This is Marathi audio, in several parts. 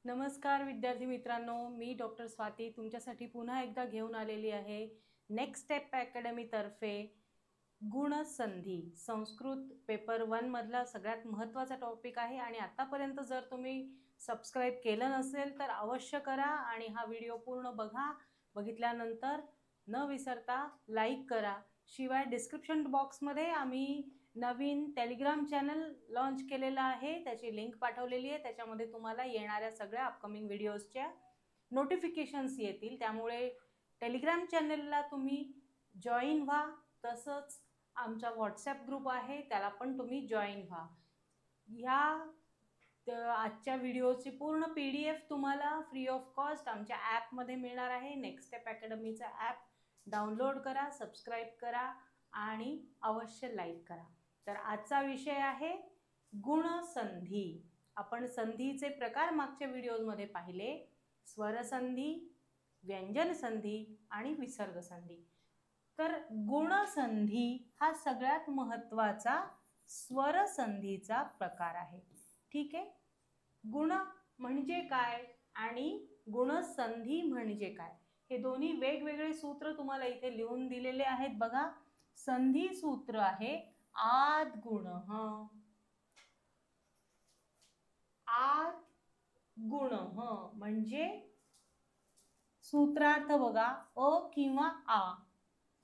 नमस्कार विद्यार्थी मित्रांनो, मी डॉक्टर स्वाती तुमच्यासाठी पुन्हा एकदा घेऊन आलेली आहे नेक्स्ट स्टेप अकॅडमी तर्फे गुणसंधी संस्कृत पेपर 1 मधला सगळ्यात महत्त्वाचा टॉपिक आहे आणि आतापर्यंत जर तुम्ही सबस्क्राइब केलं नसेल तर अवश्य करा आणि हा व्हिडिओ पूर्ण बघा. बघितल्यानंतर न विसरता लाईक करा. शिवाय डिस्क्रिप्शन बॉक्समध्ये आम्ही नवीन टेलिग्राम चॅनल लॉन्च केलेला आहे, त्याची लिंक पाठवलेली आहे. त्याच्यामध्ये तुम्हाला येणाऱ्या सगळ्या अपकमिंग व्हिडिओजच्या नोटिफिकेशन्स येतील, त्यामुळे टेलिग्राम चॅनलला तुम्ही जॉईन व्हा. तसंच आमचा व्हॉट्सॲप ग्रुप आहे, त्याला पण तुम्ही जॉईन व्हा. आजच्या व्हिडिओची पूर्ण PDF तुम्हाला फ्री ऑफ कॉस्ट आमच्या ॲपमध्ये मिळणार आहे. नेक्स्ट स्टेप अकॅडमीचा ॲप डाउनलोड करा, सबस्क्राईब करा आणि अवश्य लाईक करा. तर आजचा विषय आहे गुणसंधी. आपण संधीचे प्रकार मागच्या व्हिडिओमध्ये पाहिले: स्वरसंधी, व्यंजन संधी आणि विसर्ग संधी. तर गुणसंधी हा सगळ्यात महत्त्वाचा स्वरसंधीचा प्रकार आहे. ठीक आहे, गुण म्हणजे काय आणि गुणसंधी म्हणजे काय हे दोन्ही वेगवेगळे सूत्र तुम्हाला इथे लिहून दिलेले आहेत बघा. संधी सूत्र आहे आद गुण, आद गुण म्हणजे सूत्रार्थ बघा, अ किंवा आ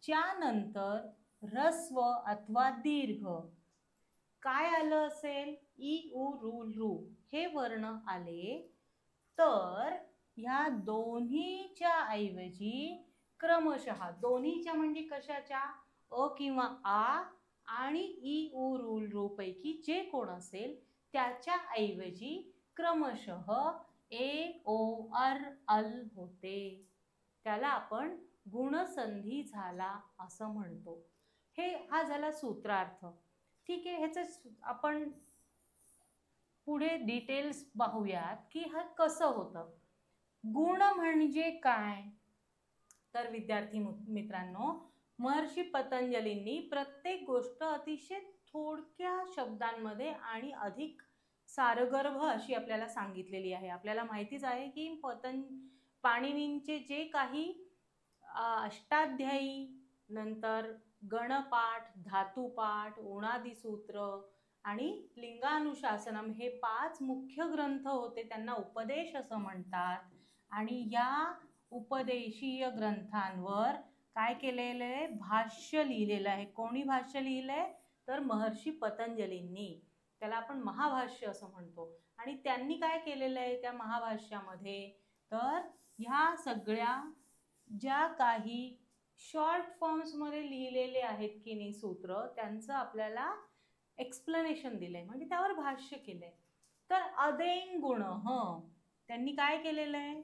च्या नंतर ह्रस्व अथवा दीर्घ काय आलं असेल, इ उ रु रू हे वर्ण आले तर ह्या दोन्हीच्या ऐवजी क्रमशः, दोन्हीच्या म्हणजे कशाच्या, अ किंवा आ आणि इ उ रु रू पैकी जे कोण असेल त्याच्या ऐवजी क्रमशः ए ओ अर अल होते, त्याला आपण गुणसंधी झाला असं म्हणतो. हा झाला सूत्रार्थ. ठीक आहे, ह्याचं आपण पुढे डिटेल्स पाहूयात की हा कसं होतं. गुण म्हणजे काय? तर विद्यार्थी मित्रांनो, महर्षी पतंजलींनी प्रत्येक गोष्ट अतिशय थोडक्या शब्दांमध्ये आणि अधिक सारगर्भ अशी आपल्याला सांगितलेली आहे. आपल्याला माहितीच आहे की पाणिनींचे जे काही अष्टाध्यायी, नंतर गणपाठ, धातुपाठ, उणादी सूत्र आणि लिंगानुशासनम हे 5 मुख्य ग्रंथ होते. त्यांना उपदेश असं म्हणतात. आणि या उपदेशीय ग्रंथांवर काय केलेलं आहे, भाष्य लिहिलेलं आहे. कोणी भाष्य लिहिलंय तर महर्षी पतंजलींनी. त्याला आपण महाभाष्य असं म्हणतो. आणि त्यांनी काय केलेलं आहे त्या महाभाष्यामध्ये, तर ह्या सगळ्या ज्या काही शॉर्ट फॉर्म्समध्ये लिहिलेले आहेत की नाही सूत्र, त्यांचं आपल्याला एक्सप्लेनेशन दिलंय, म्हणजे त्यावर भाष्य केलंय. तर अदेंग गुण त्यांनी काय केलेलं आहे,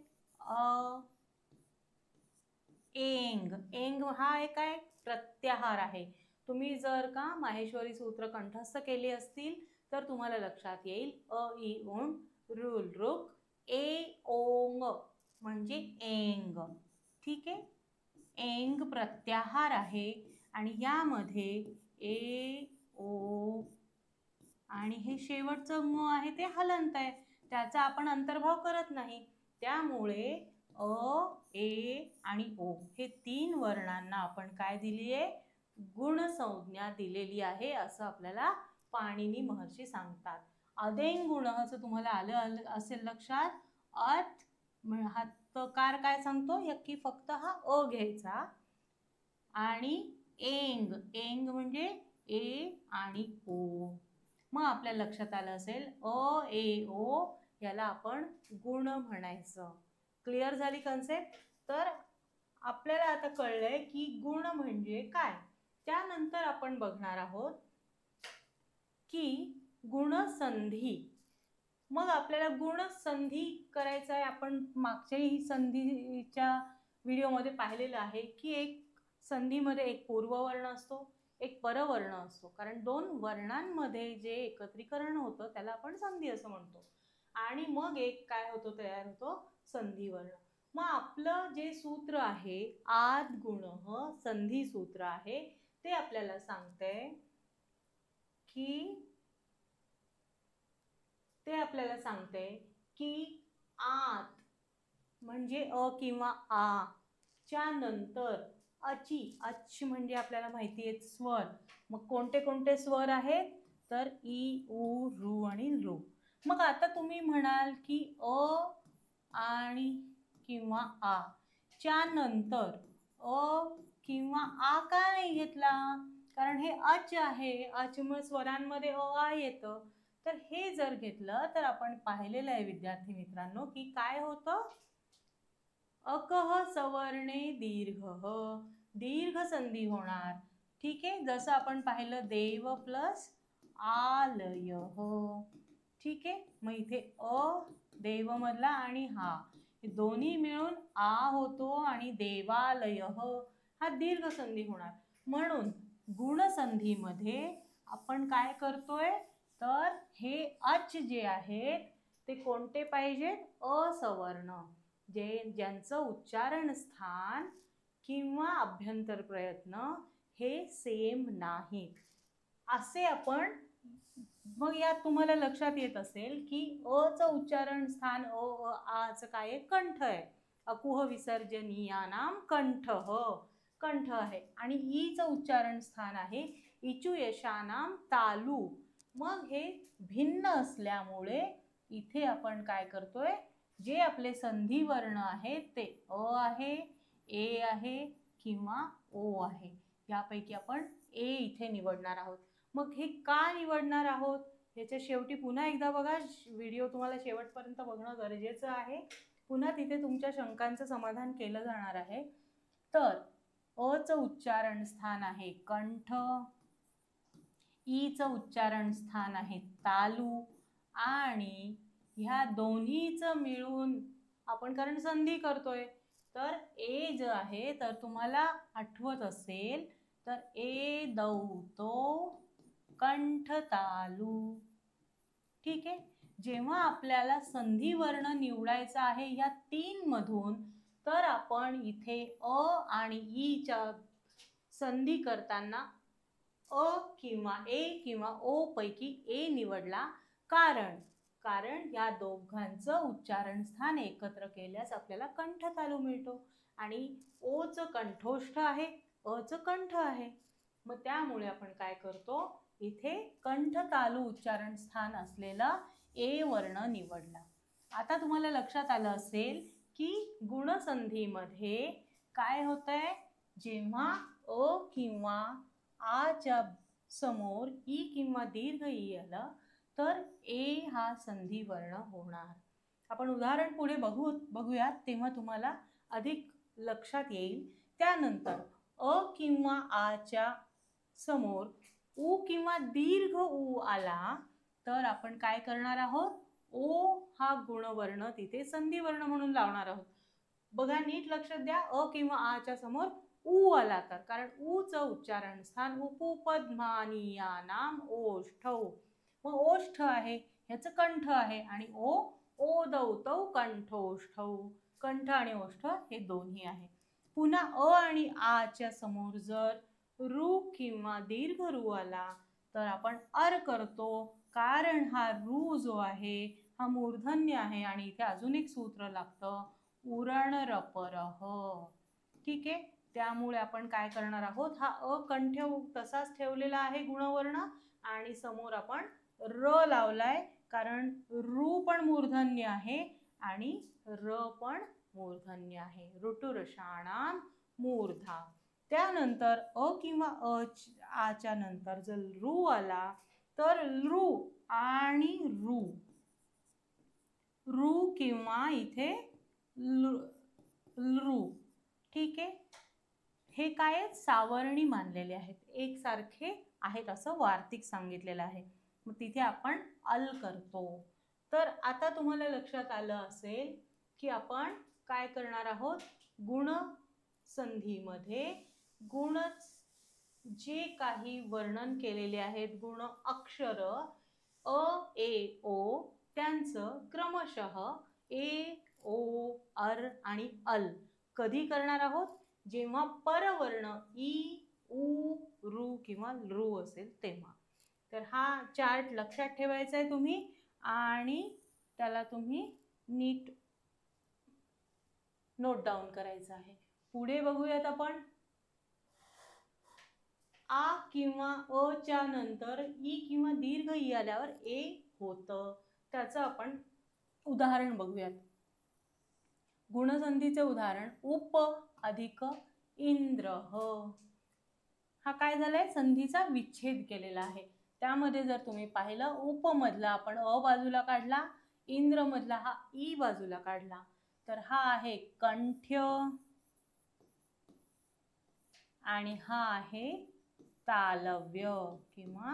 एंग, एंग हा एक काय प्रत्याहार आहे. तुम्ही जर का माहेश्वरी सूत्र कंठस्थ केले असतील तर तुम्हाला लक्षात येईल, अ इ उण रुल रुक ए ओंग म्हणजे एंग. ठीक आहे, एंग प्रत्याहार आहे आणि यामध्ये ए ओ आणि हे शेवटचं म आहे ते हलंत आहे, त्याचा आपण अंतर्भाव करत नाही. त्यामुळे अ, ए आणि ओ हे 3 वर्णांना आपण काय दिली आहे, गुणसंज्ञा दिलेली आहे असं आपल्याला पाणिनी महर्षी सांगतात. अदेंग गुण असं तुम्हाला आलं असेल लक्षात. अत हा तकार काय सांगतो की फक्त हा अ घ्यायचा आणि एंग, एंग म्हणजे ए आणि ओ. मग आपल्या लक्षात आलं असेल अ ए ओ याला आपण गुण म्हणायचं. क्लिअर झाली कन्सेप्ट? तर आपल्याला आता कळलंय की गुण म्हणजे काय. त्यानंतर आपण बघणार आहोत की गुणसंधी. मग आपल्याला गुणसंधी करायचं आहे. आपण मागच्याही संधीच्या व्हिडिओमध्ये पाहिलेलं आहे की एक संधीमध्ये एक पूर्ववर्ण असतो, एक परवर्ण असतो. कारण 2 वर्णांमध्ये जे एकत्रीकरण होतं त्याला आपण संधी असं म्हणतो. आणि मग एक काय होतो, तयार होतो संधिवर्ण. मग आपलं जे सूत्र आहे आद गुण संधी सूत्र आहे ते आपल्याला सांगतंय की आत म्हणजे अ किंवा आ च्या नंतर अच म्हणजे आपल्याला माहिती आहे स्वर. मग कोणते कोणते स्वर आहेत तर ई, उ, रू आणि रू. मग आता तुम्ही म्हणाल की अ आणि किंवा आ च्या नंतर अ किंवा आ का नाही घेतला, कारण हे अच आहे. अचमुळे स्वरांमध्ये अ आ येतं. तर हे जर घेतलं तर आपण पाहिलेलं आहे विद्यार्थी मित्रांनो की काय होतं, अकह सवर्णे दीर्घ, दीर्घ संधी होणार. ठीक आहे, जसं आपण पाहिलं देव प्लस आलय. ठीक आहे, मग इथे अ देव मधला आणि हा हे दोन्ही मिळून आ होतो आणि देवालय हा दीर्घ संधी होणार. म्हणून गुणसंधीमध्ये आपण काय करतोय तर हे अच जे आहेत ते कोणते पाहिजेत, असवर्ण, ज्यांचं उच्चारण स्थान किंवा अभ्यंतर प्रयत्न हे सेम नाहीत असे आपण. मग यात तुम्हाला लक्षात येत असेल की अ चं उच्चारण स्थान आ चं काय आहे, कंठ आहे. अकुह विसर्जनीयानाम कंठ, कंठ आहे. आणि ई चं उच्चारण स्थान आहे इचू यशानाम तालू. मग हे भिन्न असल्यामुळे इथे आपण काय करतोय, जे आपले संधी वर्ण आहेत ते अ आहे, ए आहे किंवा ओ आहे. यापैकी आपण ए इथे निवडणार आहोत. मग हे का निवडणार आहोत ह्याच्या शेवटी पुन्हा एकदा बघा, व्हिडिओ तुम्हाला शेवटपर्यंत बघणं गरजेचं आहे. पुन्हा तिथे तुमच्या शंकांचं समाधान केलं जाणार आहे. तर अ चं उच्चारण स्थान आहे कंठ, ई चं उच्चारण स्थान आहे तालू आणि ह्या दोन्हीचं मिळून आपण कारण संधी करतोय तर ए ज आहे, तर तुम्हाला आठवत असेल तर ए दौतो कंठ तालू. ठीक आहे, जेव्हा आपल्याला संधी वर्ण निवडायचा आहे या तीन मधून तर आपण इथे अ आणि ई च्या संधी करताना अ किंवा ए किंवा ओ पैकी ए निवडला. कारण या दोघांचं उच्चारण स्थान एकत्र केल्यास आपल्याला कंठ तालू मिळतो आणि ओ चं कंठोष्ठ आहे, अ चं कंठ आहे. मग त्यामुळे आपण काय करतो, इथे कंठ तालू उच्चारण स्थान असलेला ए वर्ण निवडला. आता तुम्हाला लक्षात आलं असेल की गुणसंधीमध्ये काय होतंय, जेव्हा अ किंवा आ च्या समोर ई किंवा दीर्घ ई आलं तर ए हा संधी वर्ण होणार. आपण उदाहरण पुढे बघूयात तेव्हा तुम्हाला अधिक लक्षात येईल. त्यानंतर अ किंवा आ च्या समोर उ किंवा दीर्घ उ आला तर आपण काय करणार आहोत, ओ हा गुणवर्ण तिथे संधी वर्ण म्हणून लावणार आहोत. बघा नीट लक्षात द्या, अ किंवा आ च्या समोर उ आला तर, कारण उ चं उच्चारण स्थान उपपद्मानीयानाम ओष्ठौ. मग ओष्ठ आहे, ह्याचं कंठ आहे आणि ओ दौतौ कंठोष्ठौ, कंठ आणि ओष्ठ हे दोन्ही आहे. पुन्हा अ आणि आ च्या समोर जर रू किंवा दीर्घ रू आला तर आपण अर करतो, कारण हा रू जो आहे हा मूर्धन्य आहे आणि इथे अजून एक सूत्र लागतं उरण रपरह. ठीक आहे, त्यामुळे आपण काय करणार आहोत, हा अ कंठ तसाच ठेवलेला आहे गुणवर्ण आणि समोर आपण र लावलाय, कारण रू पण मूर्धन्य आहे आणि र पण मूर्धन्य आहे. ऋटुरषाणाम मूर्धा. त्यानंतर अ किंवा आ च्या नंतर जर रू आला तर रू आणि रू किंवा इथे रू. ठीक आहे, हे काय सावर्णी मानलेले आहेत, एकसारखे आहेत असं वार्तिक सांगितलेलं आहे. मग तिथे आपण अल करतो. तर आता तुम्हाला लक्षात आलं असेल की आपण काय करणार आहोत, गुण संधीमध्ये गुण जे काही वर्णन केलेले आहेत गुण अक्षर अ ए ओ त्यांचं क्रमशः ए ओ अर आणि अल कधी करणार आहोत, जेव्हा परवर्ण ई उ रू किंवा रू असेल तेव्हा. तर हा चार्ट लक्षात ठेवायचा आहे तुम्ही आणि त्याला तुम्ही नीट नोट डाऊन करायचं आहे. पुढे बघूयात आपण. आ किंवा अ च्या नंतर ई किंवा दीर्घ ई आल्यावर ए होतं. त्याचं आपण उदाहरण बघूयात. गुणसंधीचे उदाहरण उप अधिक इंद्र. हा काय झालाय, संधीचा विच्छेद केलेला आहे. त्यामध्ये जर तुम्ही पाहिलं, उप मधला आपण अ बाजूला काढला, इंद्र मधला हा ई बाजूला काढला, तर हा आहे कंठ्य आणि हा आहे तालव्य किंवा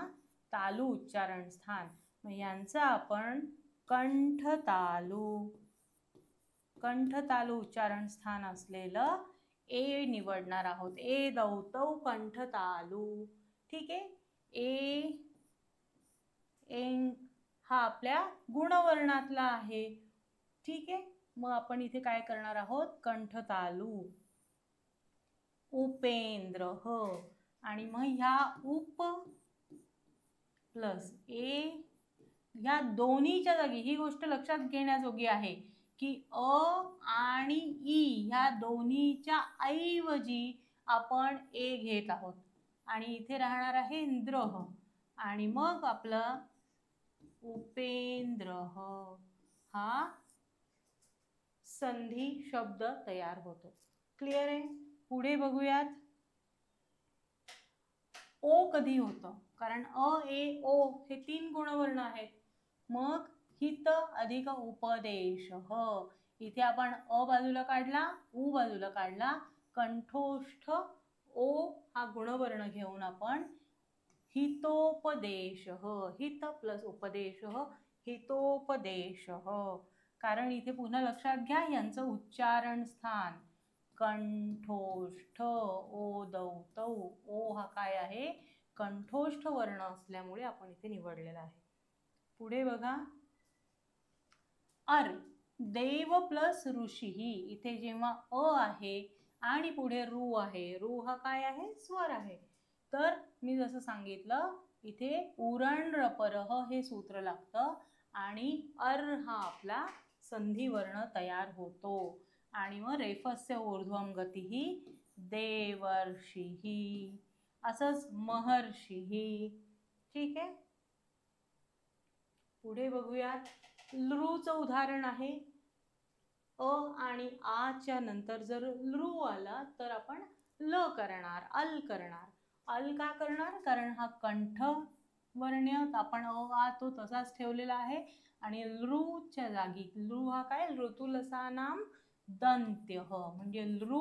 तालू उच्चारण स्थान. मग यांचं आपण कंठतालू उच्चारण स्थान असलेलं ए निवडणार आहोत. ए दौतौ कंठतालू. ठीक आहे. एंग हा आपल्या गुणवर्णातला आहे. ठीक आहे. मग आपण इथे काय करणार आहोत, कंठतालू. उपेंद्र ह आणि मग ह्या उप प्लस ए ह्या दोन्हीच्या जागी ही गोष्ट लक्षात घेण्याजोगी आहे की अ आणि ई ह्या दोन्हीच्या ऐवजी आपण ए घेत आहोत आणि इथे राहणार आहे इंद्र आणि मग आपलं उपेंद्र हा संधी शब्द तयार होतो. क्लिअर आहे. पुढे बघूयात. ओ कधी होतं, कारण अ ए ओ हे 3 गुणवर्ण आहेत. मग हित अधिक उपदेश इथे आपण अ बाजूला काढला, उ बाजूला काढला, कंठोष्ठ ओ हा गुणवर्ण घेऊन आपण हितोपदेश हित प्लस उपदेश हितोपदेश कारण इथे पुन्हा लक्षात घ्या यांचं उच्चारण स्थान कंठोष्ठ ओ दौतौ. ओ हा काय आहे, कंठोष्ठ वर्ण असल्यामुळे आपण इथे निवडलेला आहे. पुढे बघा. अर देव प्लस ऋषी. इथे जेव्हा अ आहे आणि पुढे रू आहे, रू हा काय आहे, स्वर आहे. तर मी जसं सांगितलं इथे उरण रपरह हे सूत्र लागतं आणि अर हा आपला संधी वर्ण तयार होतो आणि मग रेफस्य ऊर्ध्वम गतीही देवर्षीही असंच महर्षीही. ठीक आहे. पुढे बघूयात. लृचं उदाहरण आहे. अ आणि आ च्या नंतर जर लृ आला तर आपण ल करणार, अल करणार. अल का करणार, कारण हा कंठ वर्ण्य आपण अ आ तो तसाच ठेवलेला आहे आणि लृच्या जागी लृ हा काय, ऋतुलसानाम दंत्य म्हणजे लृ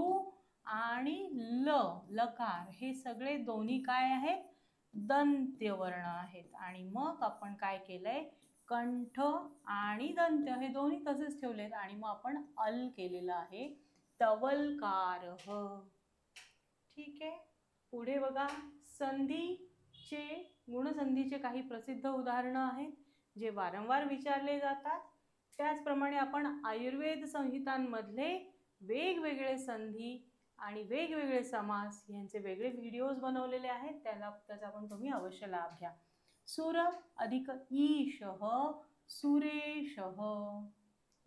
आणि ल लकार हे सगळे दोन्ही काय आहेत, दंत्य वर्ण आहेत. आणि मग आपण काय केलंय, कंठ आणि दंत्य हे दोन्ही तसेच ठेवलेत आणि मग आपण अल केलेलं आहे, तवलकार. ठीक आहे. पुढे बघा. संधीचे गुणसंधीचे काही प्रसिद्ध उदाहरणं आहेत जे वारंवार विचारले जातात. त्याचप्रमाणे आपण आयुर्वेद संहितांमधले वेगवेगळे संधी आणि वेगवेगळे समास यांचे वेगळे व्हिडिओज बनवलेले आहेत. त्याचा पण तुम्ही अवश्य लाभ घ्या. सुर अधिक ईशः सुरेशः.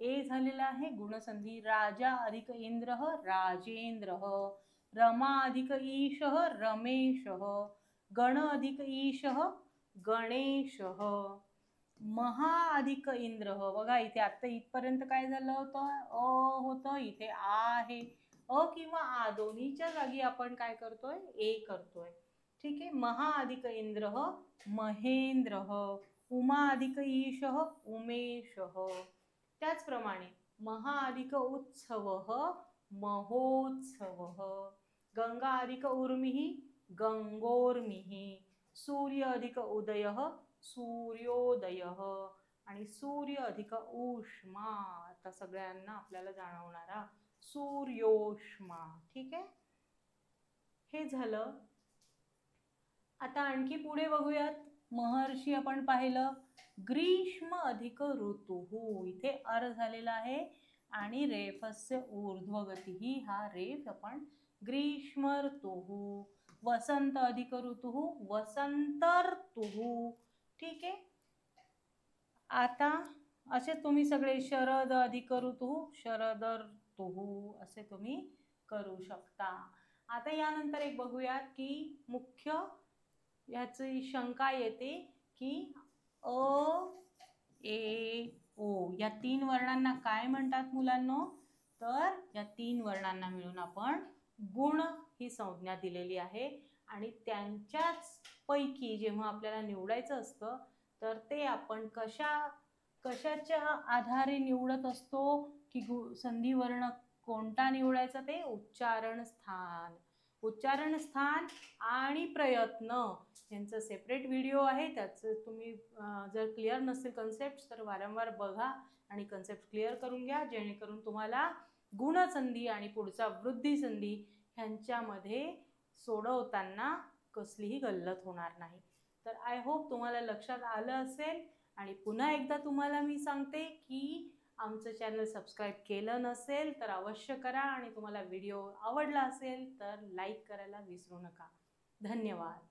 ए झालेला आहे गुणसंधी. राजा अधिक इंद्रः राजेंद्रः. रमा अधिक ईशः रमेशः. गण अधिक ईशः गणेशः. महा अधिक इंद्र बघा इथे आता इथपर्यंत काय झालं होतं, अ होतं, इथे आ आहे. अ किंवा आ दोन्हीच्या जागी आपण काय करतोय, ए करतोय. ठीक आहे. महा अधिक इंद्र महेंद्र. उमा अधिक ईशः उमेशः. त्याचप्रमाणे महा अधिक उत्सव महोत्सव. गंगा अधिक उर्मिः गंगोर्मिः. सूर्य अधिक उदय सूर्योदय आणि सूर्य अधिक ऊष्मा. आता सगळ्यांना आपल्याला जाणवणारा सूर्योष्मा. ठीक आहे. हे झालं. आता आणखी पुढे बघूयात. महर्षी आपण पाहिलं. ग्रीष्म अधिक ऋतू. इथे अर झालेला आहे आणि रेफस्य ऊर्ध्वगती हा रेफ आपण ग्रीष्म ऋतू. वसंत अधिक ऋतू वसंत ऋतू. ठीक आहे. आता असे तुम्ही सगळे शरद अधिक ऋतू शरद शकतो असे तुम्ही करू शकता. आता यानंतर एक बघूयात की मुख्य ह्याची शंका येते की अ ए ओ या 3 वर्णांना काय म्हणतात मुलांनो? तर या 3 वर्णांना मिळून आपण गुण ही संज्ञा दिलेली आहे आणि त्यांच्याच पैकी जेव्हा आपल्याला निवडायचं असतं तर ते आपण कशाच्या आधारे निवडत असतो की संधी वर्ण कोणता निवडायचा? ते उच्चारण स्थान आणि प्रयत्न यांचं सेपरेट व्हिडिओ आहे. त्याचं तुम्ही जर क्लिअर नसेल कन्सेप्ट तर वारंवार बघा आणि कन्सेप्ट क्लिअर करून घ्या, जेणेकरून तुम्हाला गुणसंधी आणि पुढचा वृद्धी संधी ह्यांच्यामध्ये सोडवताना कसलीही गल्लत होणार नाही. तर आय होप तुम्हाला लक्षात आलं असेल. आणि पुन्हा एकदा तुम्हाला मी सांगते की आमचं चॅनल सबस्क्राईब केलं नसेल तर अवश्य करा आणि तुम्हाला व्हिडिओ आवडला असेल तर लाईक करायला विसरू नका. धन्यवाद.